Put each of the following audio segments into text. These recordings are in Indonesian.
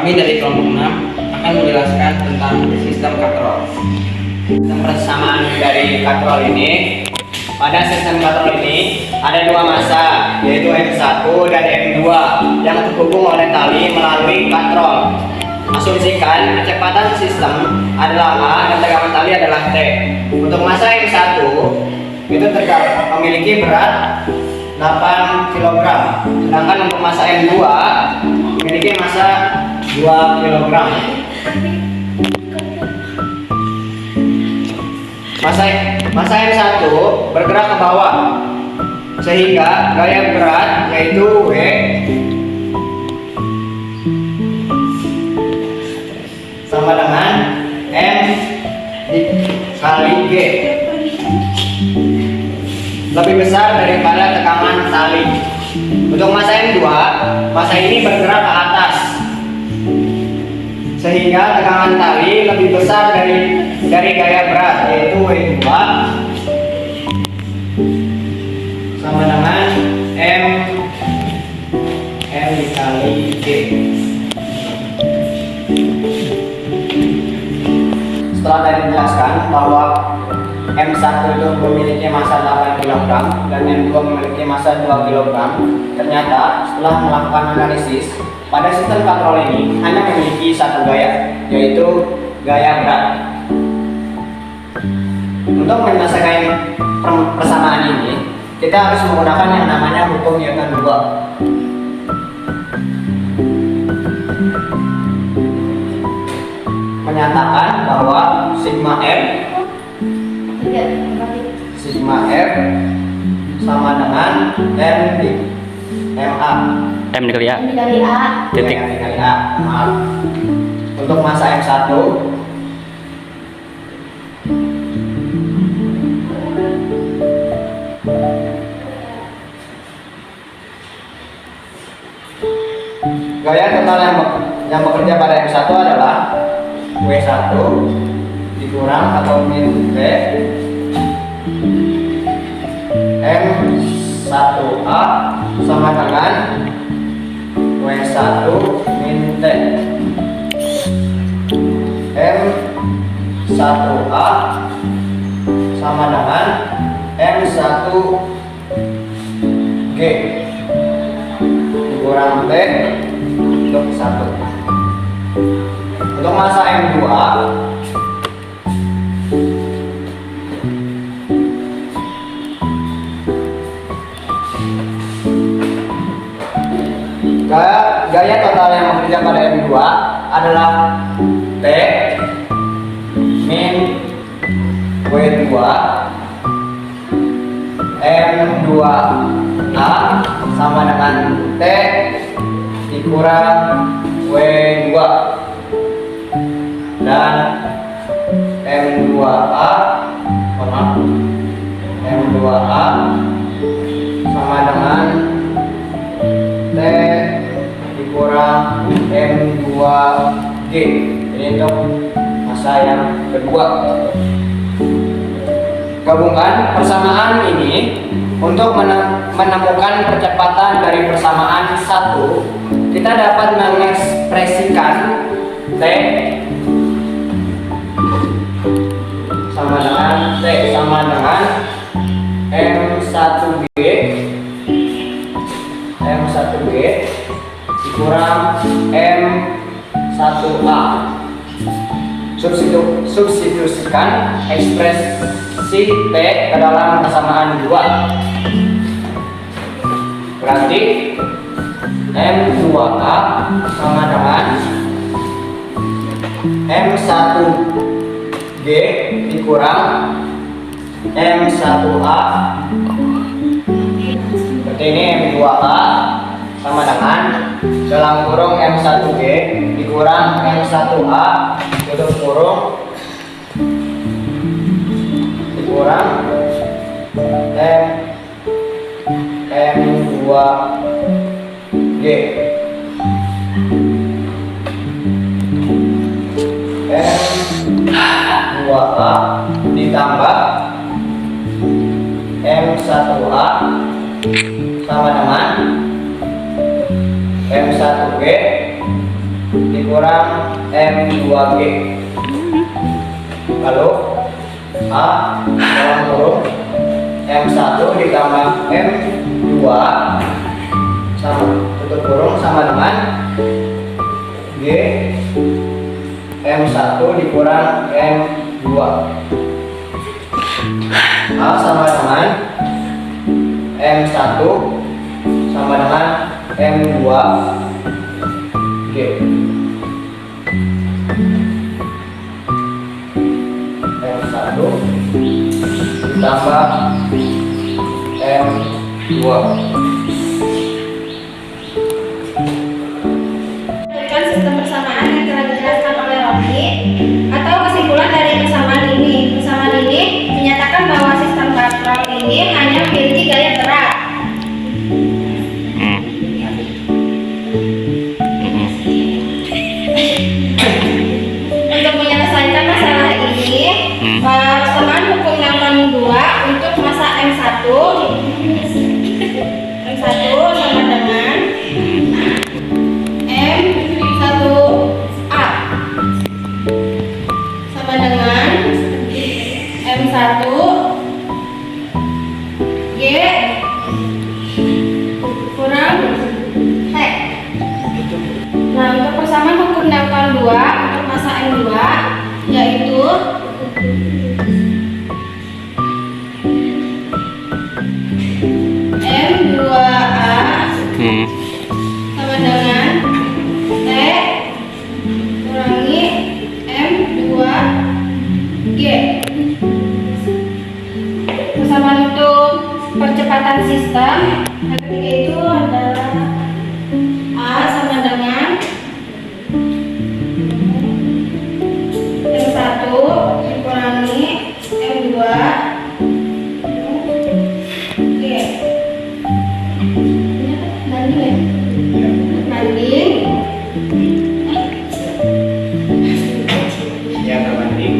Kami dari kelompok 6 akan menjelaskan tentang sistem katrol. Sistem persamaan dari katrol ini, pada sistem katrol ini ada dua massa, yaitu M1 dan M2 yang terhubung oleh tali melalui katrol. Asumsikan kecepatan sistem adalah A dan tegangan tali adalah T. Untuk massa M1 itu memiliki berat 8 kg, sedangkan untuk massa M2 memiliki massa 2 kg. Massa M1 bergerak ke bawah sehingga gaya berat yaitu W sama dengan M kali G lebih besar daripada tekanan tali. Untuk massa M2, massa ini bergerak ke atas sehingga tekanan tali lebih besar dari gaya berat yaitu W2 sama dengan M dikali G. Setelah tadi dijelaskan bahwa M1 itu memiliki massa 8 kg dan M2 memiliki massa 2 kg, ternyata setelah melakukan analisis, pada sistem katrol ini hanya memiliki satu gaya, yaitu gaya berat. Untuk menyelesaikan persamaan ini, kita harus menggunakan yang namanya hukum Newton 2. Menyatakan bahwa sigma F sama dengan M dikali A. Titik. Maaf. Untuk massa M1 gaya total yang bekerja pada M1 adalah W1 dikurang atau min T M1A sama dengan W1 min T. M1A sama dengan M1G dikurang T untuk 1. Untuk massa M2 gaya total yang bekerja pada M2 adalah T min W2 M2A sama dengan T dikurang W2 dan M2A sama dengan T dikurang M2G. Ini untuk massa yang kedua. Gabungkan persamaan ini untuk menemukan percepatan dari persamaan 1. Kita dapat mengekspresikan T sama dengan M1G dikurang M1A. Substitusikan ekspresi T ke dalam persamaan 2. Berarti M2A sama dengan M1G dikurang M1A. Berarti ini M2A sama dengan dalam kurung M1G dikurang M1A tutup kurung dikurang M2G. M2A ditambah M1A sama dengan M1G dikurang M2G. Lalu A dalam kurung M1 ditambah M2 sama tutup kurung sama dengan G M1 dikurang M2. A sama dengan M1 sama dengan M2 G. M1 ditambah M2. Sistem persamaan yang telah dijelaskan oleh Rocky, atau kesimpulan dari persamaan ini. Persamaan ini menyatakan bahwa sistem katrol ini hanya memiliki gaya gerak. Untuk menyelesaikan masalah ini, persamaan hukum Newton 2 untuk massa M1 sama dengan M1A sama dengan M1 G kurang T. Nah, untuk persamaan hukum Newton 2 untuk massa M2 yaitu M2A sama dengan T kurangi M2G. Persamaan untuk percepatan sistem yang ketiga itu adalah A sama dengan M1 dikurangi M2G. Banding Ya, berbanding.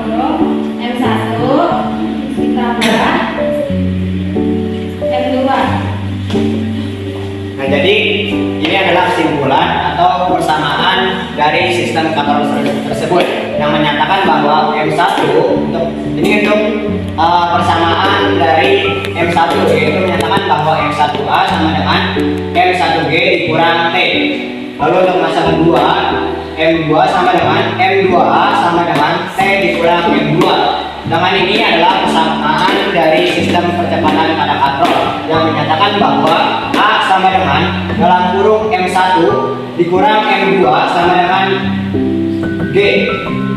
kurung M1 ditambah M2. Nah, jadi ini adalah kesimpulan atau persamaan dari sistem katrol tersebut yang menyatakan bahwa M1 untuk persamaan dari M1 yaitu menyatakan bahwa M1A sama dengan M1G dikurang T. Lalu untuk massa kedua M2 sama dengan M2A sama dengan T dikurang M2. Dengan ini adalah persamaan dari sistem percepatan pada katrol yang menyatakan bahwa A sama dengan dalam kurung M1 dikurang M2 sama dengan G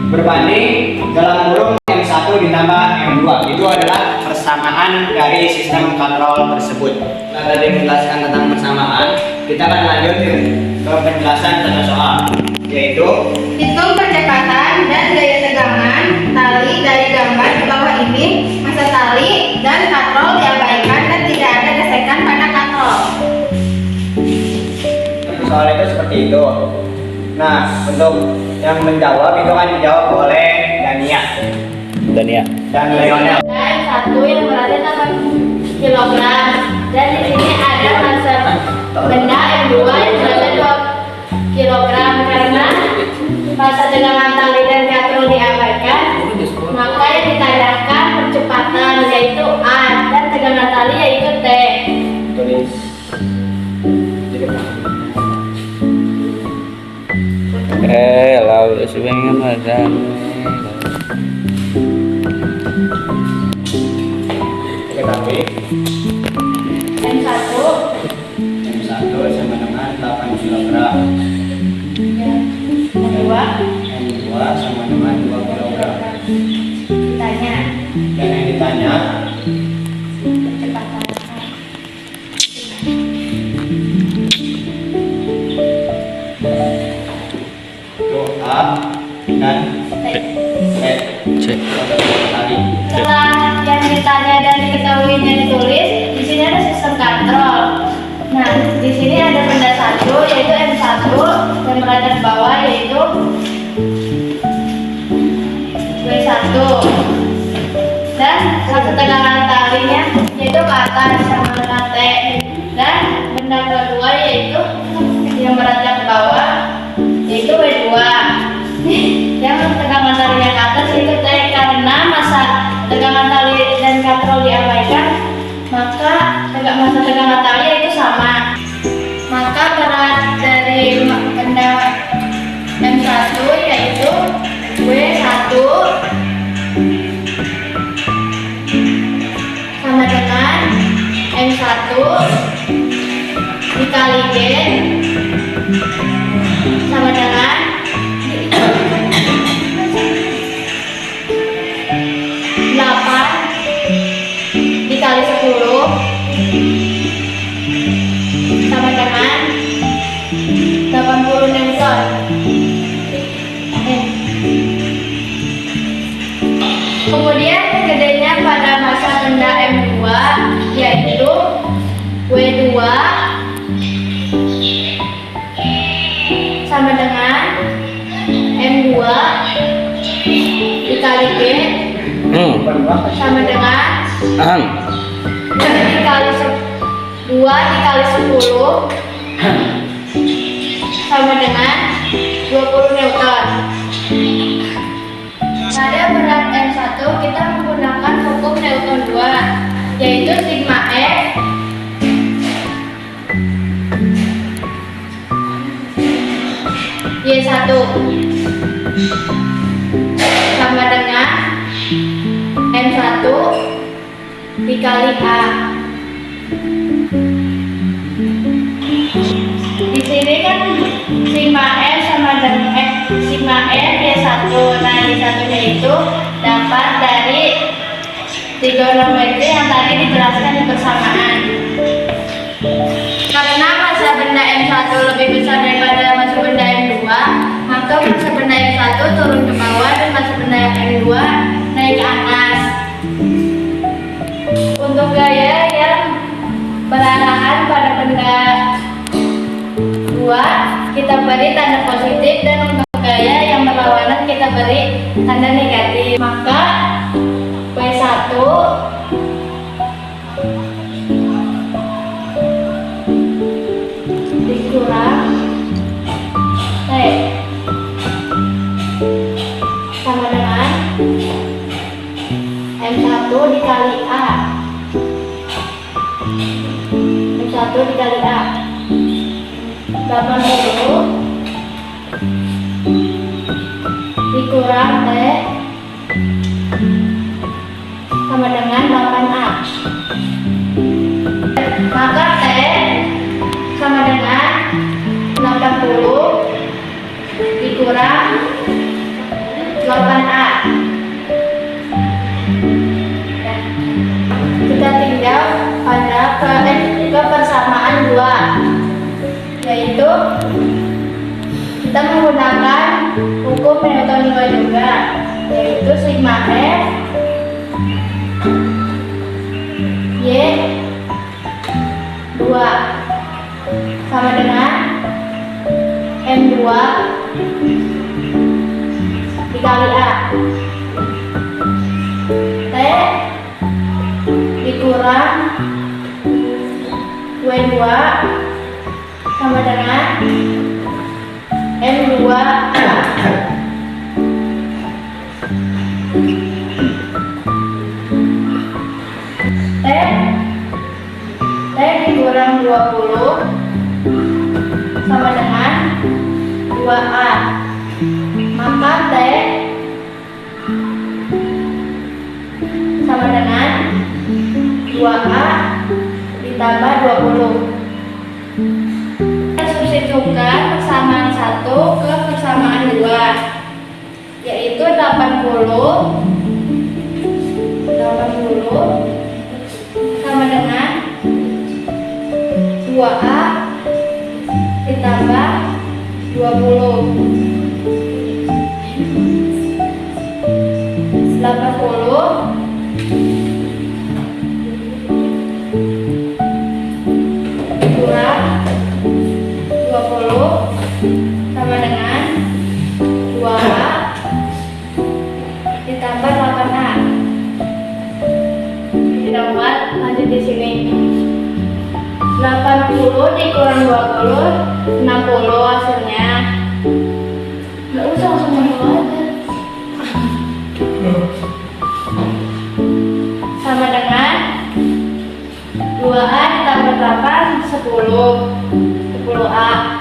berbanding dalam kurung M1 ditambah M2. Itu adalah persamaan dari sistem katrol tersebut. Nah, tadi menjelaskan tentang persamaan, kita akan lanjut ke penjelasan tata soal, yaitu Hitung percepatan dan gaya tegangan tali dari gambar di bawah ini. Masa tali dan katrol diabaikan dan tidak ada gesekan pada katrol. soal itu seperti itu. Nah, untuk yang menjawab itu kan dijawab oleh Dania dan Leonel. Dan satu yang beratnya 8 kilogram. Dan di sini ada massa benda M2 yang beratnya 2 kilogram. Karena massa tegangan tali dan katrol diabaikan, maka yang ditandakan percepatan yaitu A dan tegangan tali yaitu T. Tulis. Lalu sebenarnya mana? Tapi M1 sama dengan 8 kilogram. M2 M2 sama dengan 2 kilogram. ditanya Dan yang ditanya percepatan itu A dan B. Cek. Tadi. setelah yang ditanya dan diketahuinya ditulis, di sini ada sistem katrol. Nah, di sini ada benda satu yaitu M1 dan berada di bawah yaitu W1 dan satu tegangan talinya yaitu ke atas sama dengan T, dan benda kedua yaitu yang berada di bawah masa tegang matahari yaitu sama. Maka berat dari benda M1 yaitu W1 sama dengan M1 dikali G sama dengan 8 dikali 10 sama dengan 80 Newton. Kemudian gedenya pada masa benda M2 yaitu W2 sama dengan M2 dikali G sama dengan dikali 2 dikali 10 sama dengan 20 Newton. Pada berat M1 kita menggunakan hukum Newton 2 yaitu sigma F Y1 sama dengan M1 dikali A. Di sini kan sigma F sama dengan sigma F Y1. Nah, Y1-nya itu dapat dari trigonometri yang tadi dijelaskan di persamaan. Karena masa benda M1 lebih besar daripada masa benda M2, maka masa benda M1 turun ke bawah dan masa benda M2 naik ke atas. Untuk gaya yang berarahan pada benda 2 kita beri tanda positif dan untuk gaya yang berlawanan kita beri tanda negatif. Maka W1 dikurang T sama dengan M1 dikali A. M1 dikali A 80 dikurang T sama dengan 8A. Maka T sama dengan 80 dikurang 8A. Kita tinggal pada ke persamaan 2 yaitu kita menggunakan hukum Newton 2 juga yaitu sigma F Y2 sama dengan M2 dikali A. T dikurang W2 sama dengan M2 T dikurang 20 sama dengan 2A. Maka T sama dengan 2A ditambah 20. Kita substitusikan persamaan 1 ke persamaan 2 yaitu 80 sama dengan 2A ditambah 20. 80 kurang 20 sama dengan 2A ditambah 8A. Kita buat lanjut di sini. 80 dikurang 20 60 hasilnya. Nggak usah langsung aja. Sama dengan 2A ditambah 8, 10. 10A.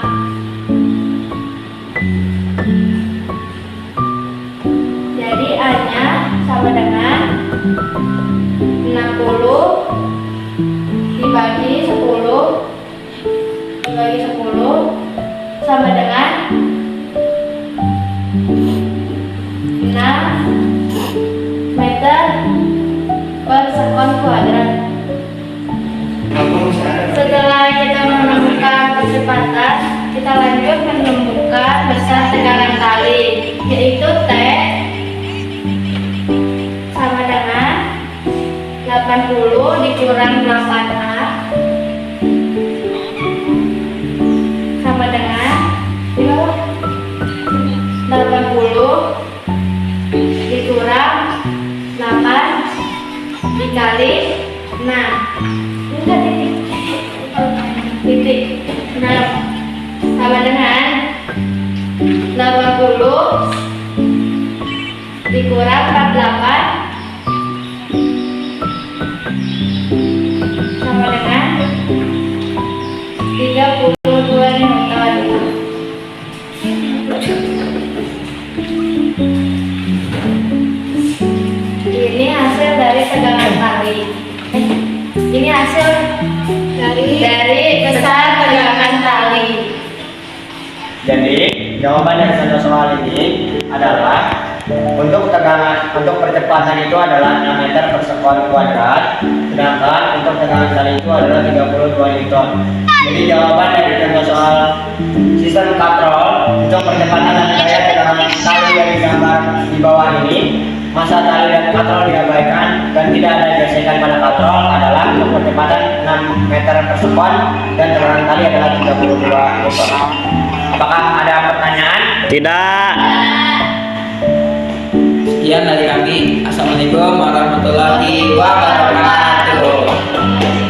Jadi A-nya sama dengan 60 dibagi 10 sama dengan 6 meter per sekon kuadrat. Setelah kita menemukan kecepatan, kita lanjut menemukan besar tegangan tali, yaitu T sama dengan 80 dikurang 8A sama dengan 80 dikurang 8 dikali 6. Enggak, titik 6 sama dengan 80 dikurang 48 sama dengan 32 Newton. Ini hasil dari tegangan tali. Ini hasil dari besar tegangan tali. Jadi jawaban dari satu soal ini adalah untuk percepatan itu adalah 6 meter per sekon kuadrat, sedangkan untuk tegangan tali itu adalah 32 Newton. Jadi jawaban dari contoh soal sistem katrol untuk percepatan dan daya tegangan tali yang digambar di bawah ini, masa tali dan katrol diabaikan dan tidak ada gesekan pada katrol adalah untuk percepatan 6 meter per sekon dan tegangan tali adalah 32 Newton. Apakah ada pertanyaan? Tidak. Sekian dari kami. Assalamualaikum warahmatullahi wabarakatuh.